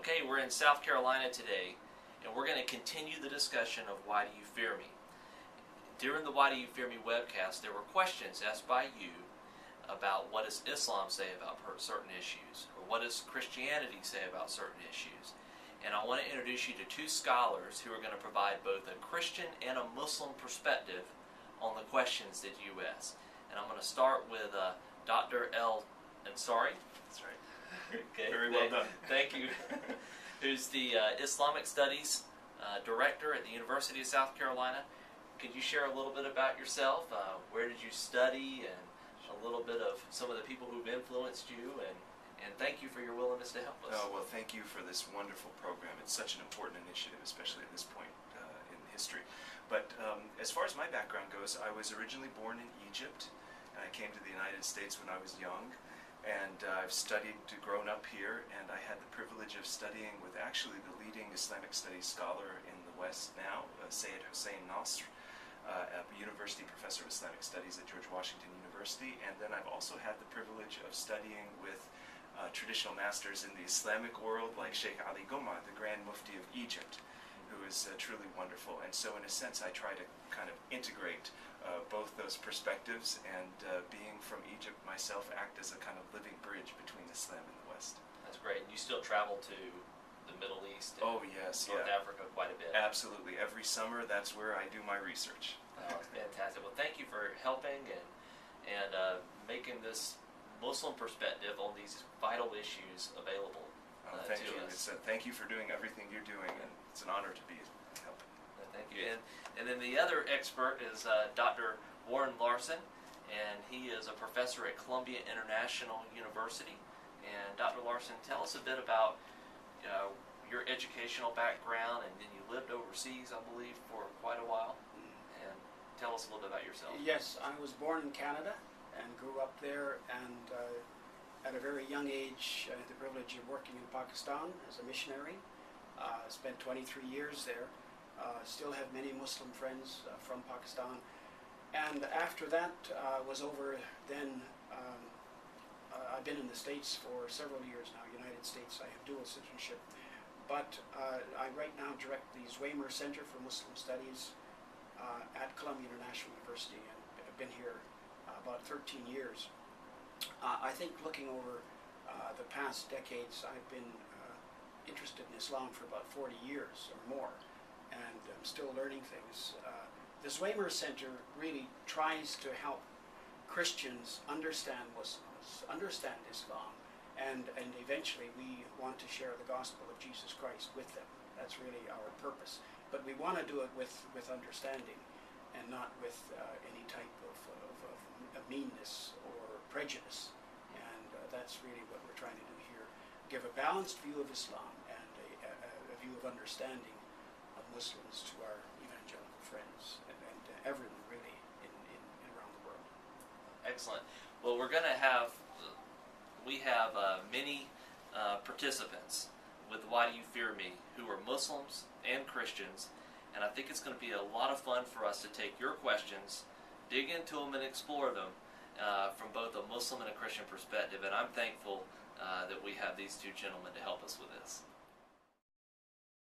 Okay, we're in South Carolina today, and we're going to continue the discussion of Why Do You Fear Me? During the Why Do You Fear Me webcast, there were questions asked by you about what does Islam say about certain issues, or what does Christianity say about certain issues. And I want to introduce you to two scholars who are going to provide both a Christian and a Muslim perspective on the questions that you ask. And I'm going to start with Dr. L. Ansari. That's right. Okay. Very well done. Thank you. Who's the Islamic Studies Director at the University of South Carolina. Could you share a little bit about yourself? Where did you study, and a little bit of some of the people who've influenced you, and thank you for your willingness to help us. Oh, well, thank you for this wonderful program. It's such an important initiative, especially at this point in history. But as far as my background goes, I was originally born in Egypt, and I came to the United States when I was young. And I've studied, grown up here, and I had the privilege of studying with actually the leading Islamic studies scholar in the West now, Sayyid Hussein Nasr, a university professor of Islamic studies at George Washington University. And then I've also had the privilege of studying with traditional masters in the Islamic world, like Sheikh Ali Goma, the Grand Mufti of Egypt, who is truly wonderful. And so in a sense, I try to kind of integrate both those perspectives, and being from Egypt myself, act as a kind of living bridge between Islam and the West. That's great. You still travel to the Middle East and oh yes, North Africa quite a bit. Absolutely. Every summer, that's where I do my research. Oh, that's fantastic. Well, thank you for helping and making this Muslim perspective on these vital issues available thank to you. us. Thank you for doing everything you're doing, and it's an honor to be helping. Thank you. And then the other expert is Dr. Warren Larson, and he is a professor at Columbia International University. And Dr. Larson, tell us a bit about your educational background, and then you lived overseas, I believe, for quite a while. And tell us a little bit about yourself. Yes, I was born in Canada and grew up there, and at a very young age I had the privilege of working in Pakistan as a missionary. Spent 23 years there. Still have many Muslim friends from Pakistan. And after that was over, then I've been in the States for several years now, United States. I have dual citizenship. But I right now direct the Zwaymer Center for Muslim Studies at Columbia International University, and I've been here about 13 years. I think looking over the past decades, I've been interested in Islam for about 40 years or more, and I'm still learning things. The Zwaymer Center really tries to help Christians understand Muslims, understand Islam, and eventually we want to share the gospel of Jesus Christ with them. That's really our purpose. But we want to do it with understanding, and not with any type of meanness or prejudice. And that's really what we're trying to do here. Give a balanced view of Islam and a view of understanding of Muslims to our evangelical friends and everyone really in around the world. Excellent. Well, we have many participants with Why Do You Fear Me who are Muslims and Christians, and I think it's going to be a lot of fun for us to take your questions, dig into them, and explore them from both a Muslim and a Christian perspective. And I'm thankful that we have these two gentlemen to help us with this.